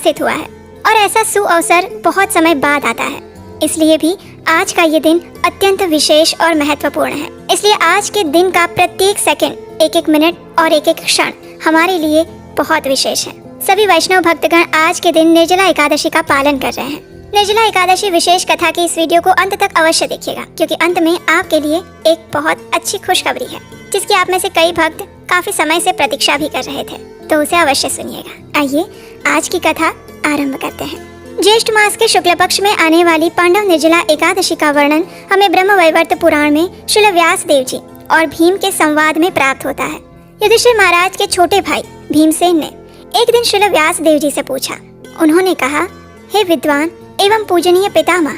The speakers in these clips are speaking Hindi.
उपस्थित हुआ है और ऐसा सुअवसर बहुत समय बाद आता है। इसलिए भी आज का ये दिन अत्यंत विशेष और महत्वपूर्ण है। इसलिए आज के दिन का प्रत्येक सेकंड, एक एक मिनट और एक एक क्षण हमारे लिए बहुत विशेष है। सभी वैष्णव भक्तगण आज के दिन निर्जला एकादशी का पालन कर रहे हैं। निर्जला एकादशी विशेष कथा की इस वीडियो को अंत तक अवश्य देखिएगा, क्योंकि अंत में आपके लिए एक बहुत अच्छी खुशखबरी है, जिसकी आप में से कई भक्त काफी समय से प्रतीक्षा भी कर रहे थे, तो उसे अवश्य सुनिएगा। आइए आज की कथा आरंभ करते हैं। ज्येष्ठ मास के शुक्ल पक्ष में आने वाली पांडव निर्जला एकादशी का वर्णन हमें ब्रह्मवैवर्त पुराण में श्रील व्यास देव जी और भीम के संवाद में प्राप्त होता है। युधिष्ठिर महाराज के छोटे भाई भीमसेन ने एक दिन श्रील व्यास देव जी से पूछा। उन्होंने कहा, हे विद्वान एवं पूजनीय पितामह,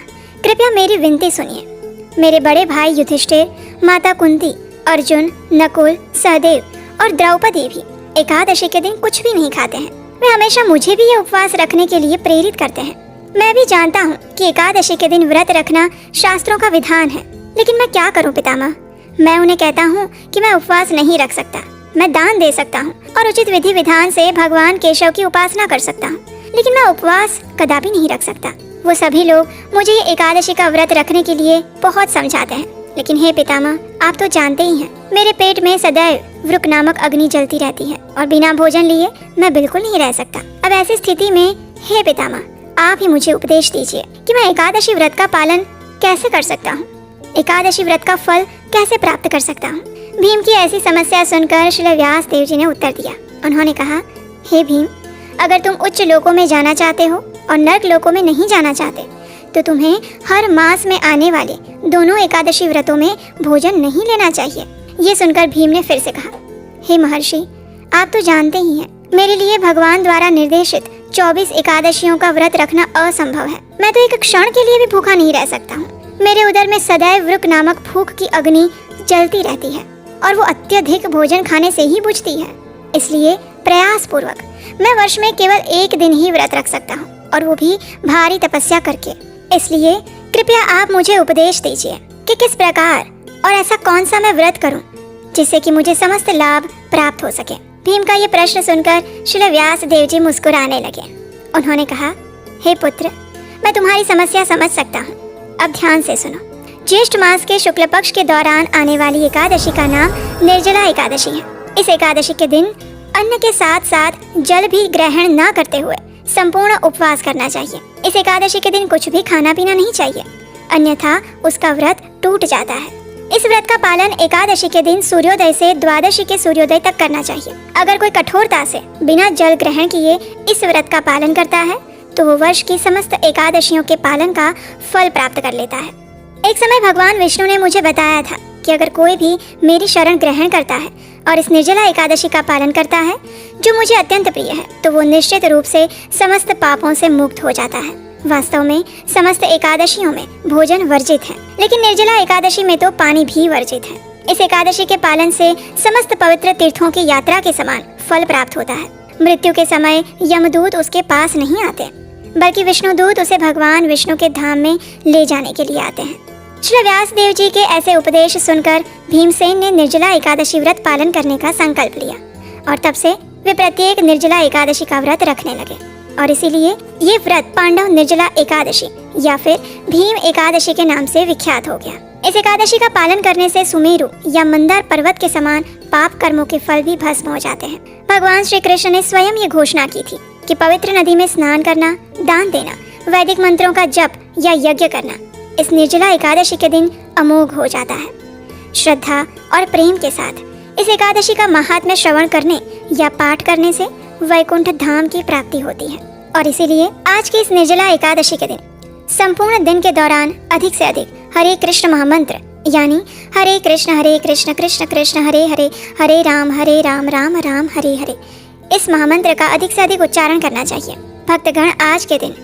कृपया मेरी विनती सुनिए। मेरे बड़े भाई युधिष्ठिर, माता कुंती, अर्जुन, नकुल, सहदेव और द्रौपदी भी एकादशी के दिन कुछ भी नहीं खाते हैं। वे हमेशा मुझे भी ये उपवास रखने के लिए प्रेरित करते हैं। मैं भी जानता हूँ कि एकादशी के दिन व्रत रखना शास्त्रों का विधान है, लेकिन मैं क्या करूँ पितामह। मैं उन्हें कहता हूँ कि मैं उपवास नहीं रख सकता। मैं दान दे सकता हूँ और उचित विधि विधान से भगवान केशव की उपासना कर सकता हूँ, लेकिन मैं उपवास कदापि नहीं रख सकता। वो सभी लोग मुझे ये एकादशी का व्रत रखने के लिए बहुत समझाते हैं, लेकिन हे पितामह, आप तो जानते ही हैं, मेरे पेट में सदैव वृक नामक अग्नि जलती रहती है और बिना भोजन लिए मैं बिल्कुल नहीं रह सकता। अब ऐसी स्थिति में हे पितामह, आप ही मुझे उपदेश दीजिए कि मैं एकादशी व्रत का पालन कैसे कर सकता हूँ, एकादशी व्रत का फल कैसे प्राप्त कर सकता हूँ। भीम की ऐसी समस्या सुनकर श्री व्यास देव जी ने उत्तर दिया। उन्होंने कहा, हे भीम, अगर तुम उच्च लोकों में जाना चाहते हो और नर्क लोकों में नहीं जाना चाहते, तो तुम्हें हर मास में आने वाले दोनों एकादशी व्रतों में भोजन नहीं लेना चाहिए। ये सुनकर भीम ने फिर से कहा, हे महर्षि, आप तो जानते ही हैं, मेरे लिए भगवान द्वारा निर्देशित 24 एकादशियों का व्रत रखना असंभव है। मैं तो एक क्षण के लिए भी भूखा नहीं रह सकता हूँ। मेरे उदर में सदैव वृक नामक भूख की अग्नि जलती रहती है और वो अत्यधिक भोजन खाने से ही बुझती है। इसलिए प्रयास पूर्वक मैं वर्ष में केवल एक दिन ही व्रत रख सकता हूँ, और वो भी भारी तपस्या करके। इसलिए कृपया आप मुझे उपदेश दीजिए कि किस प्रकार और ऐसा कौन सा मैं व्रत करूं जिससे कि मुझे समस्त लाभ प्राप्त हो सके। भीम का ये प्रश्न सुनकर श्री व्यास देव जी मुस्कुराने लगे। उन्होंने कहा, हे पुत्र, मैं तुम्हारी समस्या समझ सकता हूँ। अब ध्यान से सुनो। ज्येष्ठ मास के शुक्ल पक्ष के दौरान आने वाली एकादशी का नाम निर्जला एकादशी है। इस एकादशी के दिन अन्न के साथ साथ जल भी ग्रहण न करते हुए संपूर्ण उपवास करना चाहिए। इस एकादशी के दिन कुछ भी खाना पीना नहीं चाहिए, अन्यथा उसका व्रत टूट जाता है। इस व्रत का पालन एकादशी के दिन सूर्योदय से द्वादशी के सूर्योदय तक करना चाहिए। अगर कोई कठोरता से बिना जल ग्रहण किए इस व्रत का पालन करता है, तो वो वर्ष की समस्त एकादशियों के पालन का फल प्राप्त कर लेता है। एक समय भगवान विष्णु ने मुझे बताया था कि अगर कोई भी मेरी शरण ग्रहण करता है और इस निर्जला एकादशी का पालन करता है, जो मुझे अत्यंत प्रिय है, तो वो निश्चित रूप से समस्त पापों से मुक्त हो जाता है। वास्तव में समस्त एकादशियों में भोजन वर्जित है, लेकिन निर्जला एकादशी में तो पानी भी वर्जित है। इस एकादशी के पालन से समस्त पवित्र तीर्थों की यात्रा के समान फल प्राप्त होता है। मृत्यु के समय यमदूत उसके पास नहीं आते, बल्कि विष्णुदूत उसे भगवान विष्णु के धाम में ले जाने के लिए आते हैं। श्री व्यास देव जी के ऐसे उपदेश सुनकर भीमसेन ने निर्जला एकादशी व्रत पालन करने का संकल्प लिया, और तब से वे प्रत्येक निर्जला एकादशी का व्रत रखने लगे। और इसीलिए ये व्रत पांडव निर्जला एकादशी या फिर भीम एकादशी के नाम से विख्यात हो गया। इस एकादशी का पालन करने से सुमेरु या मंदार पर्वत के समान पाप कर्मों के फल भी भस्म हो जाते हैं। भगवान श्री कृष्ण ने स्वयं ये घोषणा की थी कि पवित्र नदी में स्नान करना, दान देना, वैदिक मंत्रों का जप या यज्ञ करना इस निर्जला एकादशी के दिन अमोघ हो जाता है। श्रद्धा और प्रेम के साथ इस एकादशी का महात्म्य श्रवण करने या पाठ करने से वैकुंठ धाम की प्राप्ति होती है। और इसीलिए आज की इस निर्जला एकादशी के दिन संपूर्ण दिन के दौरान अधिक से अधिक हरे कृष्ण महामंत्र, यानी हरे कृष्ण कृष्ण कृष्ण हरे हरे, हरे राम राम राम हरे हरे, इस महामंत्र का अधिक से अधिक उच्चारण करना चाहिए। भक्तगण आज के दिन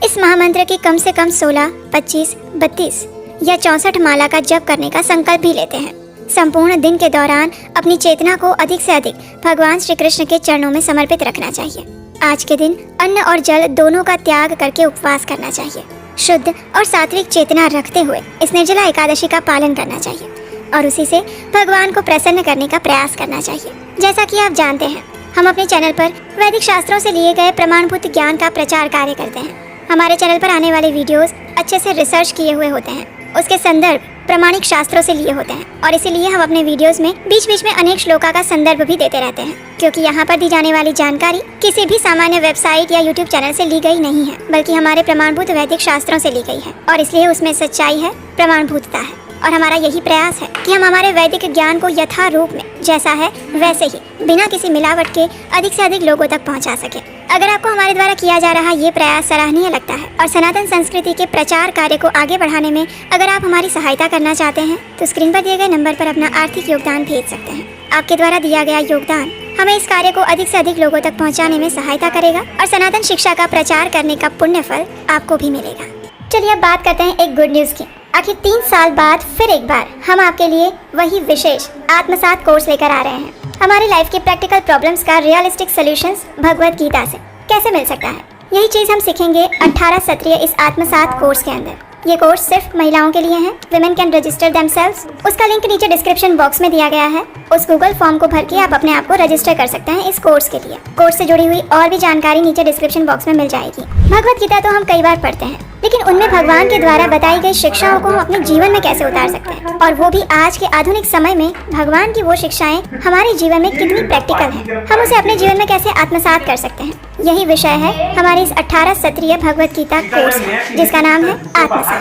इस महामंत्र की कम से कम 16, 25, 32 या 64 माला का जप करने का संकल्प भी लेते हैं। संपूर्ण दिन के दौरान अपनी चेतना को अधिक से अधिक भगवान श्री कृष्ण के चरणों में समर्पित रखना चाहिए। आज के दिन अन्न और जल दोनों का त्याग करके उपवास करना चाहिए। शुद्ध और सात्विक चेतना रखते हुए इस निर्जला एकादशी का पालन करना चाहिए और उसी से भगवान को प्रसन्न करने का प्रयास करना चाहिए। जैसा कि आप जानते हैं, हम अपने चैनल पर वैदिक शास्त्रों से लिए गए प्रमाणभूत ज्ञान का प्रचार कार्य करते हैं। हमारे चैनल पर आने वाले वीडियोस अच्छे से रिसर्च किए हुए होते हैं, उसके संदर्भ प्रमाणिक शास्त्रों से लिए होते हैं और इसीलिए हम अपने वीडियोस में बीच बीच में अनेक श्लोका का संदर्भ भी देते रहते हैं, क्योंकि यहाँ पर दी जाने वाली जानकारी किसी भी सामान्य वेबसाइट या यूट्यूब चैनल से ली गई नहीं है, बल्कि हमारे प्रमाणभूत वैदिक शास्त्रों से ली गई है और इसलिए उसमें सच्चाई है, प्रमाणभूतता है। और हमारा यही प्रयास है कि हम हमारे वैदिक ज्ञान को यथा रूप में जैसा है वैसे ही बिना किसी मिलावट के अधिक से अधिक लोगों तक पहुंचा सके। अगर आपको हमारे द्वारा किया जा रहा ये प्रयास सराहनीय लगता है और सनातन संस्कृति के प्रचार कार्य को आगे बढ़ाने में अगर आप हमारी सहायता करना चाहते हैं तो स्क्रीन पर दिए गए नंबर पर अपना आर्थिक योगदान भेज सकते हैं। आपके द्वारा दिया गया योगदान हमें इस कार्य को अधिक से अधिक लोगों तक पहुँचाने में सहायता करेगा और सनातन शिक्षा का प्रचार करने का पुण्य फल आपको भी मिलेगा। चलिए अब बात करते हैं एक गुड न्यूज़ की। आखिर 3 साल बाद फिर एक बार हम आपके लिए वही विशेष आत्मसात कोर्स लेकर आ रहे हैं। हमारी लाइफ के प्रैक्टिकल प्रॉब्लम्स का रियलिस्टिक सॉल्यूशंस भगवत गीता से कैसे मिल सकता है, यही चीज़ हम सीखेंगे 18 सत्रीय इस आत्मसात कोर्स के अंदर। ये कोर्स सिर्फ महिलाओं के लिए है। Women can register themselves. उसका लिंक नीचे डिस्क्रिप्शन बॉक्स में दिया गया है। उस गूगल फॉर्म को भर के आप अपने आप को रजिस्टर कर सकते हैं इस कोर्स के लिए। कोर्स से जुड़ी हुई और भी जानकारी नीचे डिस्क्रिप्शन बॉक्स में मिल जाएगी। भगवत गीता तो हम कई बार पढ़ते हैं, लेकिन उनमें भगवान के द्वारा बताई गई शिक्षाओं को हम अपने जीवन में कैसे उतार सकते हैं, और वो भी आज के आधुनिक समय में भगवान की वो शिक्षाएं हमारे जीवन में कितनी प्रैक्टिकल हैं, हम उसे अपने जीवन में कैसे आत्मसात कर सकते हैं। यही विषय है हमारे इस 18 सत्रीय भगवत गीता कोर्स में, जिसका नाम है आत्मसात।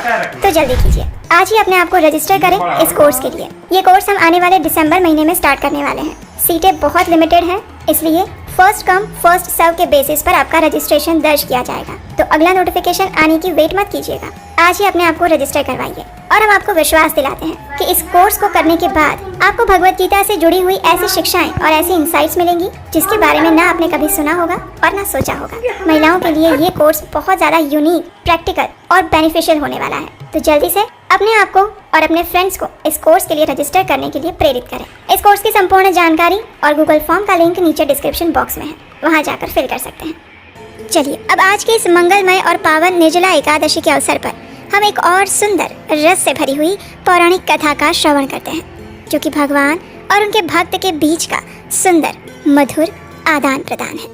तो जल्दी कीजिए, आज ही अपने आप को रजिस्टर करें इस कोर्स के लिए। ये कोर्स हम आने वाले दिसंबर महीने में स्टार्ट करने वाले हैं। सीटें बहुत लिमिटेड हैं, इसलिए फर्स्ट कम फर्स्ट सर्व के बेसिस पर आपका रजिस्ट्रेशन दर्ज किया जाएगा। तो अगला नोटिफिकेशन आने की वेट मत कीजिएगा, आज ही अपने आप को रजिस्टर करवाइए। और हम आपको विश्वास दिलाते हैं कि इस कोर्स को करने के बाद आपको भगवत गीता से जुड़ी हुई ऐसी शिक्षाएं और ऐसी इंसाइट्स मिलेंगी जिसके बारे में ना आपने कभी सुना होगा और ना सोचा होगा। महिलाओं के लिए ये कोर्स बहुत ज़्यादा यूनिक, प्रैक्टिकल और बेनिफिशियल होने वाला है। तो जल्दी से अपने आप को और अपने फ्रेंड्स को इस कोर्स के लिए रजिस्टर करने के लिए प्रेरित करें। इस कोर्स की संपूर्ण जानकारी और गूगल फॉर्म का लिंक नीचे डिस्क्रिप्शन बॉक्स में है, वहां जाकर फिल कर सकते हैं। चलिए अब आज के इस मंगलमय और पावन निर्जला एकादशी के अवसर पर हम एक और सुंदर रस से भरी हुई पौराणिक कथा का श्रवण करते हैं, जो कि भगवान और उनके भक्त के बीच का सुंदर मधुर आदान प्रदान है।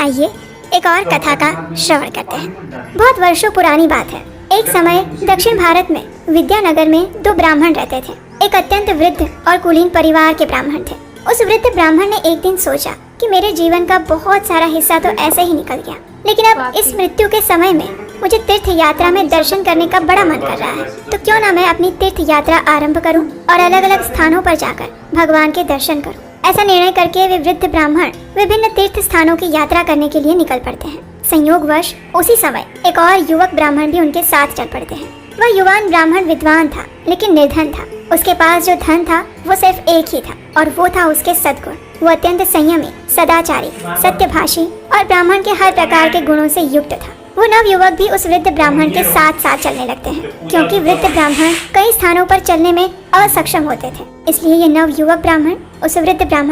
आइए एक और कथा का श्रवण करते हैं। बहुत वर्षों पुरानी बात है। एक समय दक्षिण भारत में विद्यानगर में 2 ब्राह्मण रहते थे। एक अत्यंत वृद्ध और कुलीन परिवार के ब्राह्मण थे। उस वृद्ध ब्राह्मण ने एक दिन सोचा कि मेरे जीवन का बहुत सारा हिस्सा तो ऐसे ही निकल गया, लेकिन अब इस मृत्यु के समय में मुझे तीर्थ यात्रा में दर्शन करने का बड़ा मन कर रहा है, तो क्यों ना मैं अपनी तीर्थ यात्रा आरंभ करूं और अलग अलग स्थानों पर जाकर भगवान के दर्शन करूं। ऐसा निर्णय करके वे वृद्ध ब्राह्मण विभिन्न तीर्थ स्थानों की यात्रा करने के लिए निकल पड़ते हैं। संयोगवश उसी समय एक और युवक ब्राह्मण भी उनके साथ चल पड़ते हैं। वह युवान ब्राह्मण विद्वान था, लेकिन निर्धन था। उसके पास जो धन था वो सिर्फ एक ही था, और वो था उसके सद्गुण। वो अत्यंत संयमी, सदाचारी, सत्यभाषी और ब्राह्मण के हर प्रकार के गुणों से युक्त था। वो नव युवक भी उस वृद्ध ब्राह्मण के साथ साथ चलने लगते हैं, क्योंकि वृद्ध ब्राह्मण कई स्थानों पर चलने में असक्षम होते थे। इसलिए ये नव युवक ब्राह्मण उस वृद्ध ब्राह्मण